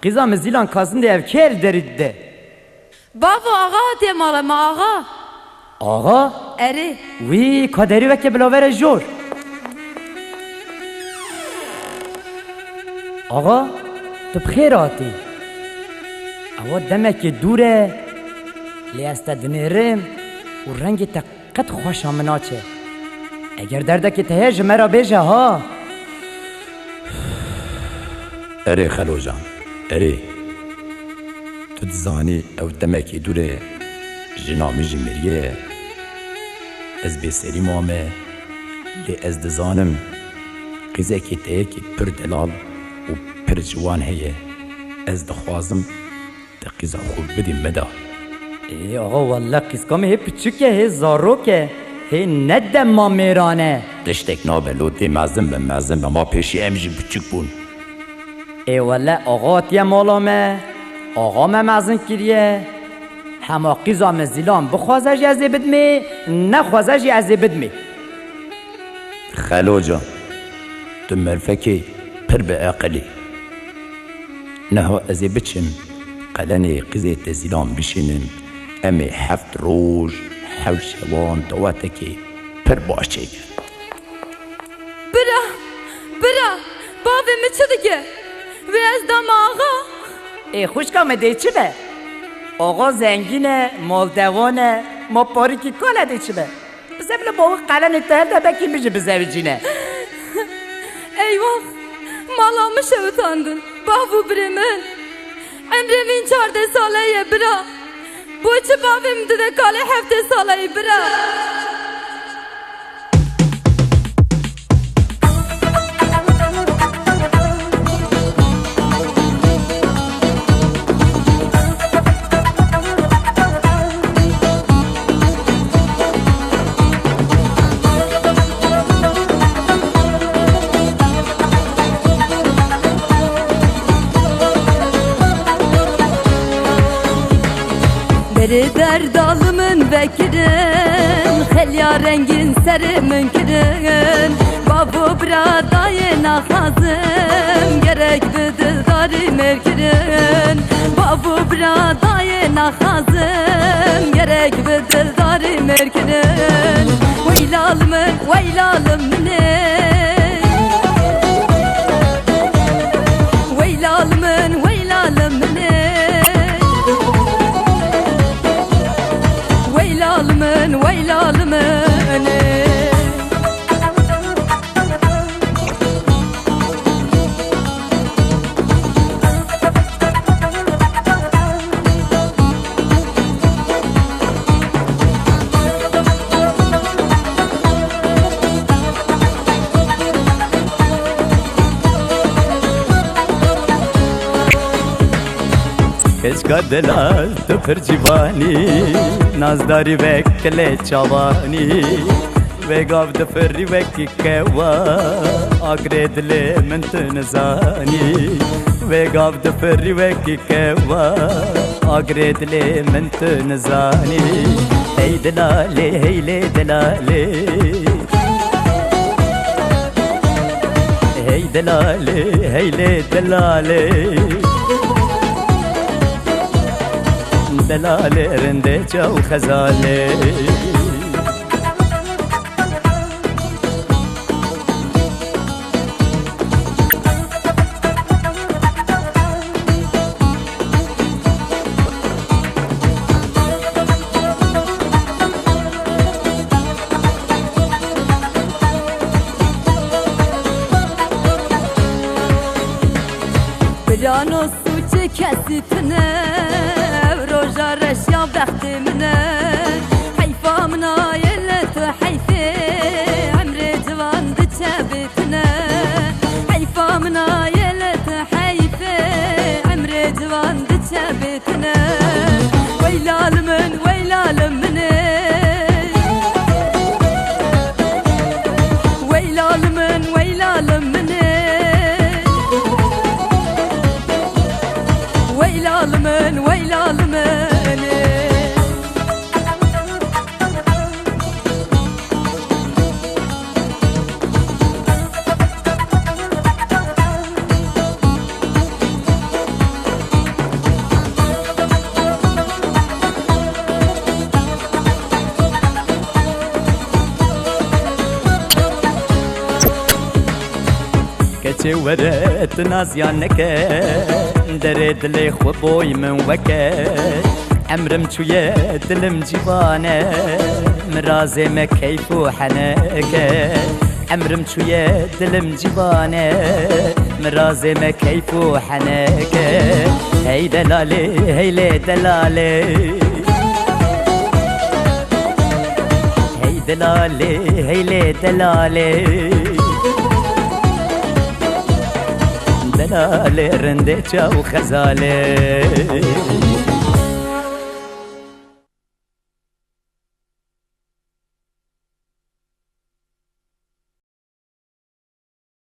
قیزام زیلان کازن ده اف کل درید ده بابا آقا ده مالا آقا آقا؟ اره وی کادری وکه بلاور جور آقا تو بخیر آتی اوا دمک دوره لی استدنیرم و رنگ تقت خوش آمناچه اگر دردک تهج مرا بیجه ها اره خلو جان اره تو دزانی او دمکی دوره جنامی جمریه از بسری مامه لی از دزانم قیزه که تهکی پر دلال و پر جوان هیه از دخوازم تا قیزه خوب بدیم مدا ای آقا والله قیزکام هی پچوکه هی زاروکه هی ندم ما میرانه دشتک نابلو دی مزم به مزم به ما پیشی امجی بچک بون ای والله آقا تیه مالامه آقا ممزن کریه همه قیزام زیلان بخوازش یزی بدمی نخوازش یزی بدمی خلو جان تو مرفکی پر به عقلی نها ازی بچم قلنی قیزه تزیلان بشینن امی هفت روز حول شوان دواتکی پر باشه برا بابی می چه دیگه و از دام آقا ای خوشکام دی چی به آقا زنگینه مالدوانه ما پاری که کاله دی چی به بزبله با قلن تهل ده بکی میشه بزویجینه eyvah malamı şevutandın babu bremen emremin 14 saleye bira bu içi babim de kale hafte saleye bira Beri derdalımın vekirin Helya rengin seri münkirin Babu bradayı nakazım Gerek bıdırdari mevkirin Babu bradayı nakazım Gerek bıdırdari mevkirin Veylalımın veylalımın Veylalımın veylalımın Veylalımın veylalımın Keşka delal tu pir civani Nazdari vekle çavani Ve gav de firri veki kewa Agre dile min tu nizani Ve gav de firri veki kewa Agre dile min tu nizani Hey delale heyle delale Hey delale heyle delale دلالي رنديجة وخزالي Brano suçu kesitine Roja reşya bektimine Hayfamın چه ورت نازیان نکه در دل خو بوی من وکه عمرم چویه دلم جیوانه مرازه ما کیف و حنکه عمرم چویه دلم جیوانه مرازه ما کیف و حنکه هی دلاله هی دلاله هی دلاله هی دلاله دلاله رنده چاو خزاله